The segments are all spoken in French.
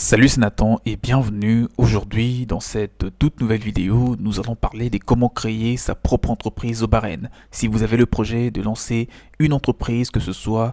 Salut, c'est Nathan et bienvenue. Aujourd'hui, dans cette toute nouvelle vidéo, nous allons parler de comment créer sa propre entreprise au Bahreïn. Si vous avez le projet de lancer une entreprise, que ce soit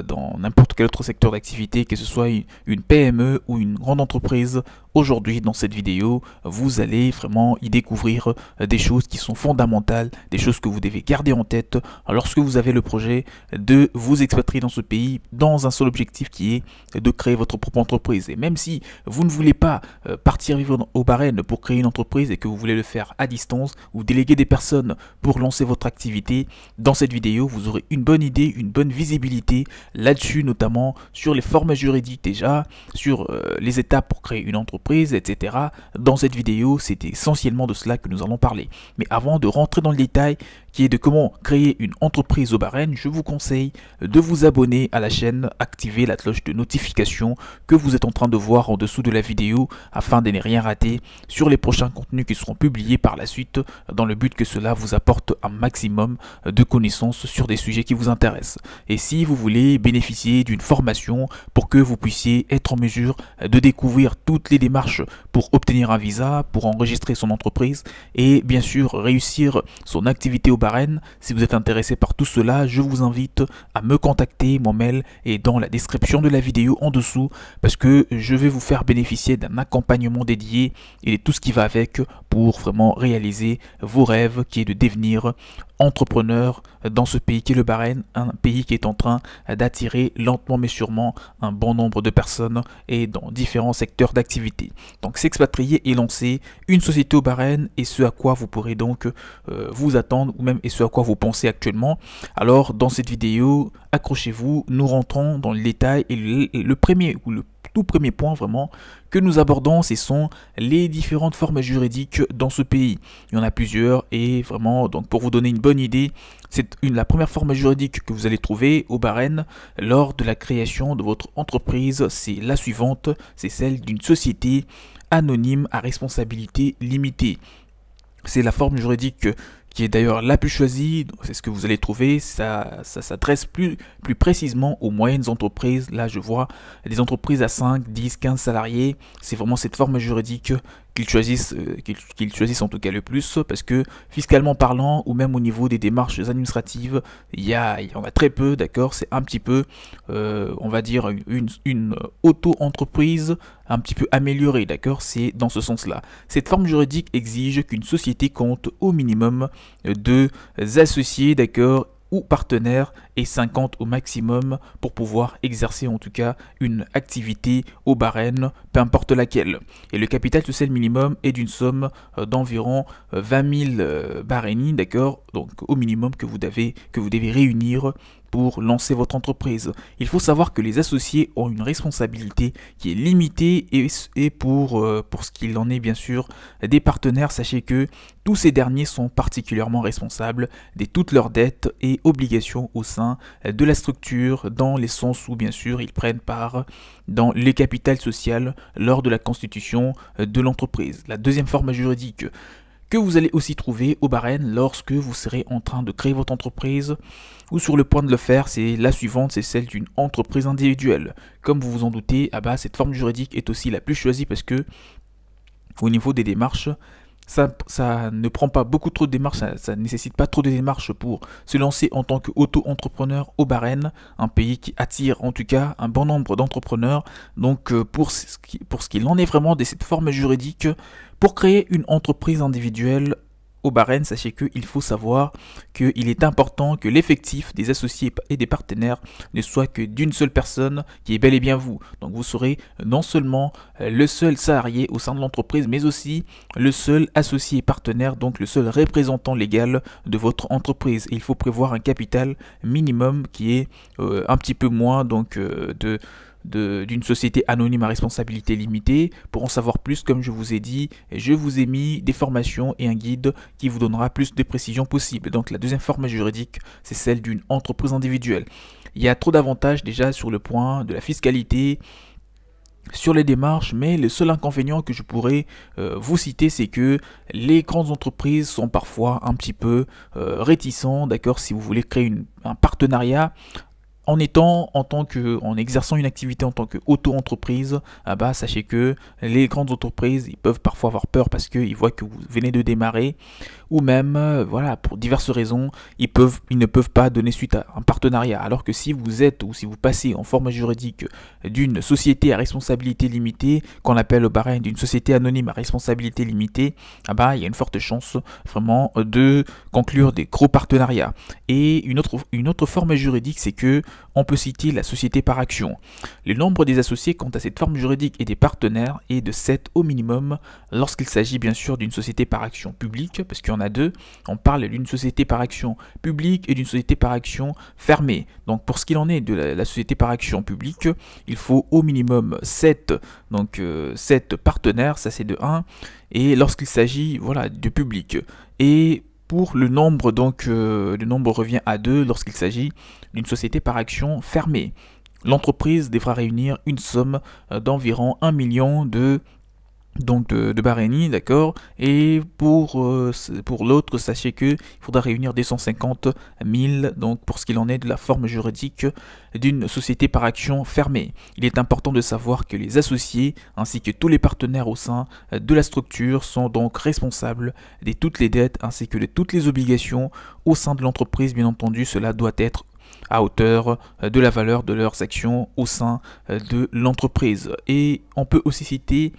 dans n'importe quel autre secteur d'activité, que ce soit une PME ou une grande entreprise, aujourd'hui dans cette vidéo, vous allez vraiment y découvrir des choses qui sont fondamentales, des choses que vous devez garder en tête lorsque vous avez le projet de vous expatrier dans ce pays dans un seul objectif qui est de créer votre propre entreprise. Et même si vous ne voulez pas partir vivre au Bahreïn pour créer une entreprise et que vous voulez le faire à distance ou déléguer des personnes pour lancer votre activité, dans cette vidéo, vous aurez une bonne idée, une bonne visibilité là-dessus, notamment sur les formes juridiques déjà, sur les étapes pour créer une entreprise, etc. Dans cette vidéo, c'est essentiellement de cela que nous allons parler. Mais avant de rentrer dans le détail, qui est de comment créer une entreprise au Bahreïn, je vous conseille de vous abonner à la chaîne, activer la cloche de notification que vous êtes en train de voir en dessous de la vidéo afin de ne rien rater sur les prochains contenus qui seront publiés par la suite dans le but que cela vous apporte un maximum de connaissances sur des sujets qui vous intéressent. Et si vous voulez bénéficier d'une formation pour que vous puissiez être en mesure de découvrir toutes les démarches pour obtenir un visa, pour enregistrer son entreprise et bien sûr réussir son activité au Bahreïn, si vous êtes intéressé par tout cela, je vous invite à me contacter. Mon mail est dans la description de la vidéo en dessous parce que je vais vous faire bénéficier d'un accompagnement dédié et de tout ce qui va avec pour vraiment réaliser vos rêves qui est de devenir entrepreneur dans ce pays qui est le Bahreïn, un pays qui est en train d'attirer lentement mais sûrement un bon nombre de personnes et dans différents secteurs d'activité. Donc s'expatrier et lancer une société au Bahreïn et ce à quoi vous pourrez donc vous attendre ou même et ce à quoi vous pensez actuellement. Alors dans cette vidéo, accrochez-vous, nous rentrons dans le détail et le premier ou le tout premier point vraiment que nous abordons, ce sont les différentes formes juridiques dans ce pays. Il y en a plusieurs et vraiment, donc pour vous donner une bonne idée, la première forme juridique que vous allez trouver au Bahreïn lors de la création de votre entreprise, c'est la suivante, c'est celle d'une société anonyme à responsabilité limitée. C'est la forme juridique qui est d'ailleurs la plus choisie, c'est ce que vous allez trouver, ça s'adresse plus précisément aux moyennes entreprises. Là je vois des entreprises à 5, 10, 15 salariés, c'est vraiment cette forme juridique qu'ils choisissent en tout cas le plus, parce que fiscalement parlant ou même au niveau des démarches administratives, il y en a très peu, d'accord, c'est un petit peu, on va dire une auto-entreprise un petit peu améliorée, d'accord, c'est dans ce sens-là. Cette forme juridique exige qu'une société compte au minimum 2 associés, d'accord, ou partenaires et 50 au maximum pour pouvoir exercer en tout cas une activité au Bahreïn, peu importe laquelle. Et le capital social minimum est d'une somme d'environ 20 000 bahreïnis, d'accord, donc au minimum que vous devez réunir pour lancer votre entreprise. Il faut savoir que les associés ont une responsabilité qui est limitée et pour ce qu'il en est bien sûr des partenaires, sachez que tous ces derniers sont particulièrement responsables de toutes leurs dettes et obligations au sein de la structure, dans les sens où bien sûr ils prennent part dans le capital social lors de la constitution de l'entreprise. La deuxième forme juridique que vous allez aussi trouver au Bahreïn lorsque vous serez en train de créer votre entreprise ou sur le point de le faire, c'est la suivante, c'est celle d'une entreprise individuelle. Comme vous vous en doutez, cette forme juridique est aussi la plus choisie parce que au niveau des démarches, ça ne prend pas beaucoup trop de démarches, ça ne nécessite pas trop de démarches pour se lancer en tant qu'auto-entrepreneur au Bahreïn, un pays qui attire en tout cas un bon nombre d'entrepreneurs. Donc pour ce qu'il en est vraiment de cette forme juridique, pour créer une entreprise individuelle au Bahreïn, sachez qu'il faut savoir qu'il est important que l'effectif des associés et des partenaires ne soit que d'une seule personne qui est bel et bien vous. Donc vous serez non seulement le seul salarié au sein de l'entreprise, mais aussi le seul associé et partenaire, donc le seul représentant légal de votre entreprise. Et il faut prévoir un capital minimum qui est un petit peu moins donc d'une société anonyme à responsabilité limitée. Pour en savoir plus, comme je vous ai dit, je vous ai mis des formations et un guide qui vous donnera plus de précisions possibles. Donc la deuxième forme juridique, c'est celle d'une entreprise individuelle. Il y a trop d'avantages déjà sur le point de la fiscalité, sur les démarches, mais le seul inconvénient que je pourrais vous citer, c'est que les grandes entreprises sont parfois un petit peu réticents, d'accord, si vous voulez créer un partenariat En exerçant une activité en tant qu'auto-entreprise, sachez que les grandes entreprises, ils peuvent parfois avoir peur parce qu'ils voient que vous venez de démarrer, ou même, voilà, pour diverses raisons, ils ne peuvent pas donner suite à un partenariat. Alors que si vous êtes ou si vous passez en forme juridique d'une société à responsabilité limitée, qu'on appelle au Bahreïn d'une société anonyme à responsabilité limitée, il y a une forte chance vraiment de conclure des gros partenariats. Et une autre forme juridique, c'est que on peut citer la société par action. Le nombre des associés quant à cette forme juridique et des partenaires est de 7 au minimum lorsqu'il s'agit bien sûr d'une société par action publique, parce qu'il y en a deux. On parle d'une société par action publique et d'une société par action fermée. Donc pour ce qu'il en est de la société par action publique, il faut au minimum 7 partenaires, ça c'est de 1, et lorsqu'il s'agit de public. Et pour le nombre, le nombre revient à 2 lorsqu'il s'agit d'une société par action fermée. L'entreprise devra réunir une somme d'environ 1 million de Bahreïni, d'accord. Et pour l'autre, sachez qu'il faudra réunir des 150 000, donc pour ce qu'il en est de la forme juridique d'une société par action fermée. Il est important de savoir que les associés ainsi que tous les partenaires au sein de la structure sont donc responsables de toutes les dettes ainsi que de toutes les obligations au sein de l'entreprise. Bien entendu, cela doit être à hauteur de la valeur de leurs actions au sein de l'entreprise. Et on peut aussi citer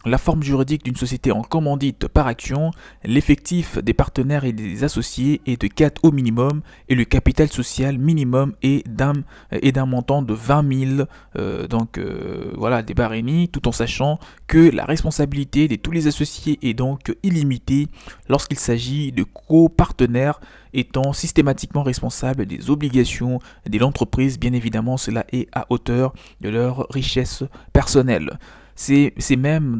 la forme juridique d'une société en commandite par action. L'effectif des partenaires et des associés est de 4 au minimum et le capital social minimum est d'un montant de 20 000 des Bahreïnis, tout en sachant que la responsabilité de tous les associés est donc illimitée lorsqu'il s'agit de copartenaires étant systématiquement responsables des obligations de l'entreprise. Bien évidemment, cela est à hauteur de leur richesse personnelle. Ces mêmes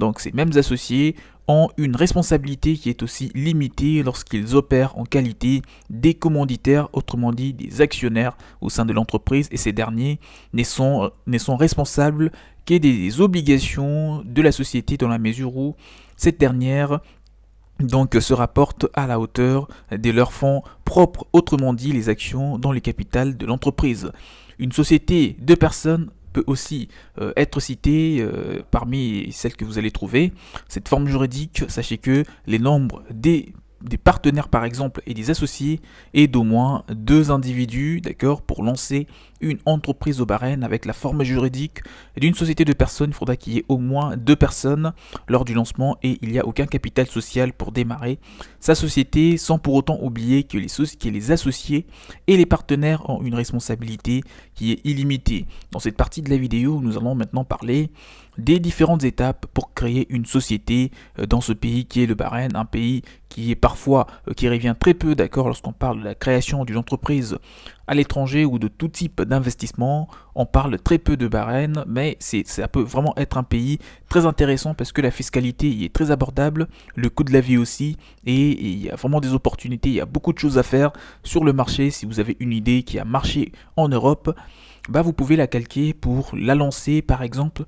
associés ont une responsabilité qui est aussi limitée lorsqu'ils opèrent en qualité des commanditaires, autrement dit des actionnaires au sein de l'entreprise, et ces derniers ne sont responsables que des obligations de la société dans la mesure où cette dernière se rapporte à la hauteur de leurs fonds propres, autrement dit les actions dans le capital de l'entreprise. Une société de personnes peut aussi être citée parmi celles que vous allez trouver. Cette forme juridique, sachez que les nombres des partenaires par exemple et des associés est d'au moins 2 individus, d'accord, pour lancer une entreprise au Bahreïn. Avec la forme juridique d'une société de personnes, il faudra qu'il y ait au moins 2 personnes lors du lancement et il n'y a aucun capital social pour démarrer sa société, sans pour autant oublier que les associés et les partenaires ont une responsabilité qui est illimitée. Dans cette partie de la vidéo, nous allons maintenant parler des différentes étapes pour créer une société dans ce pays qui est le Bahreïn, un pays qui est parfois, qui revient très peu, d'accord, lorsqu'on parle de la création d'une entreprise à l'étranger ou de tout type d'investissement. On parle très peu de Bahreïn, mais ça peut vraiment être un pays très intéressant parce que la fiscalité y est très abordable, le coût de la vie aussi, et il y a vraiment des opportunités, il y a beaucoup de choses à faire sur le marché. Si vous avez une idée qui a marché en Europe, vous pouvez la calquer pour la lancer par exemple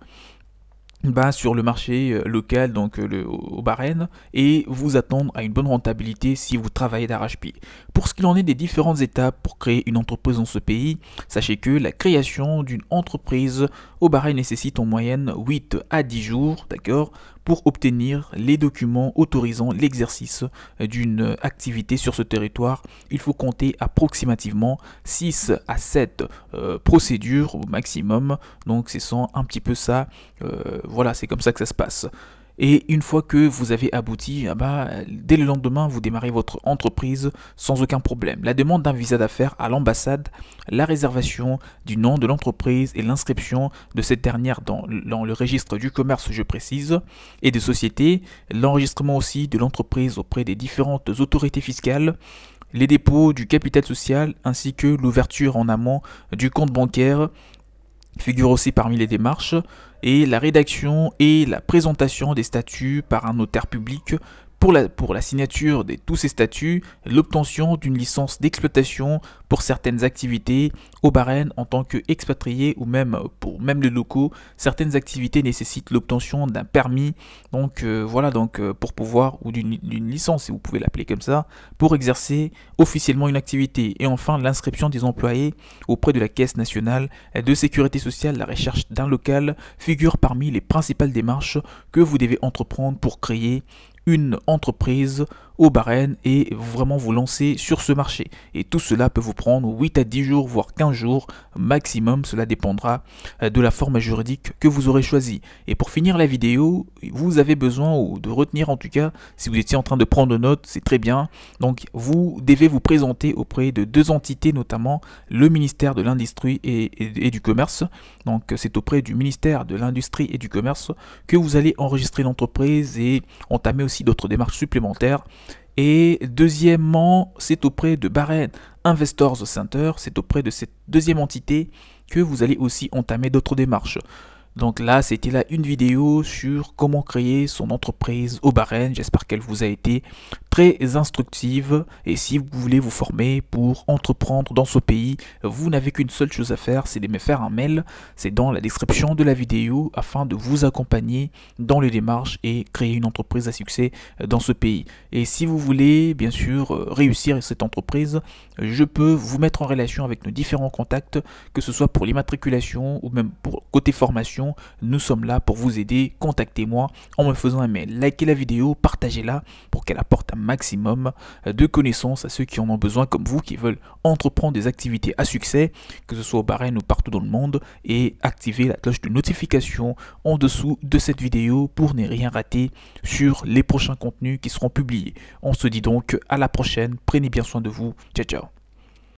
sur le marché local, donc au Bahreïn, et vous attendre à une bonne rentabilité si vous travaillez d'arrache-pied. Pour ce qu'il en est des différentes étapes pour créer une entreprise dans ce pays, sachez que la création d'une entreprise au Bahreïn nécessite en moyenne 8 à 10 jours, d'accord, pour obtenir les documents autorisant l'exercice d'une activité sur ce territoire. Il faut compter approximativement 6 à 7 procédures au maximum, donc c'est un petit peu ça, voilà, c'est comme ça que ça se passe. Et une fois que vous avez abouti, dès le lendemain, vous démarrez votre entreprise sans aucun problème. La demande d'un visa d'affaires à l'ambassade, la réservation du nom de l'entreprise et l'inscription de cette dernière dans le registre du commerce, je précise, et des sociétés, l'enregistrement aussi de l'entreprise auprès des différentes autorités fiscales, les dépôts du capital social ainsi que l'ouverture en amont du compte bancaire figure aussi parmi les démarches, et la rédaction et la présentation des statuts par un notaire public pour la signature de tous ces statuts, l'obtention d'une licence d'exploitation pour certaines activités au Bahreïn en tant qu'expatrié ou même pour même les locaux, certaines activités nécessitent l'obtention d'un permis, donc pour pouvoir, ou d'une licence si vous pouvez l'appeler comme ça, pour exercer officiellement une activité. Et enfin, l'inscription des employés auprès de la Caisse nationale de sécurité sociale, la recherche d'un local figure parmi les principales démarches que vous devez entreprendre pour créer une entreprise au Bahreïn et vraiment vous lancer sur ce marché. Et tout cela peut vous prendre 8 à 10 jours, voire 15 jours maximum. Cela dépendra de la forme juridique que vous aurez choisie. Et pour finir la vidéo, vous avez besoin de retenir, en tout cas, si vous étiez en train de prendre note, c'est très bien. Donc vous devez vous présenter auprès de deux entités, notamment le ministère de l'Industrie et du Commerce. Donc c'est auprès du ministère de l'Industrie et du Commerce que vous allez enregistrer l'entreprise et entamer aussi d'autres démarches supplémentaires. Et deuxièmement, c'est auprès de Bahrain Investors Center, c'est auprès de cette deuxième entité que vous allez aussi entamer d'autres démarches. Donc là, c'était là une vidéo sur comment créer son entreprise au Bahreïn. J'espère qu'elle vous a été très instructive. Et si vous voulez vous former pour entreprendre dans ce pays, vous n'avez qu'une seule chose à faire, c'est de me faire un mail. C'est dans la description de la vidéo afin de vous accompagner dans les démarches et créer une entreprise à succès dans ce pays. Et si vous voulez, bien sûr, réussir cette entreprise, je peux vous mettre en relation avec nos différents contacts, que ce soit pour l'immatriculation ou même pour côté formation. Nous sommes là pour vous aider. Contactez-moi en me faisant un mail. Likez la vidéo, partagez-la pour qu'elle apporte un maximum de connaissances à ceux qui en ont besoin comme vous, qui veulent entreprendre des activités à succès, que ce soit au Bahreïn ou partout dans le monde, et activez la cloche de notification en dessous de cette vidéo pour ne rien rater sur les prochains contenus qui seront publiés. On se dit donc à la prochaine. Prenez bien soin de vous. Ciao, ciao.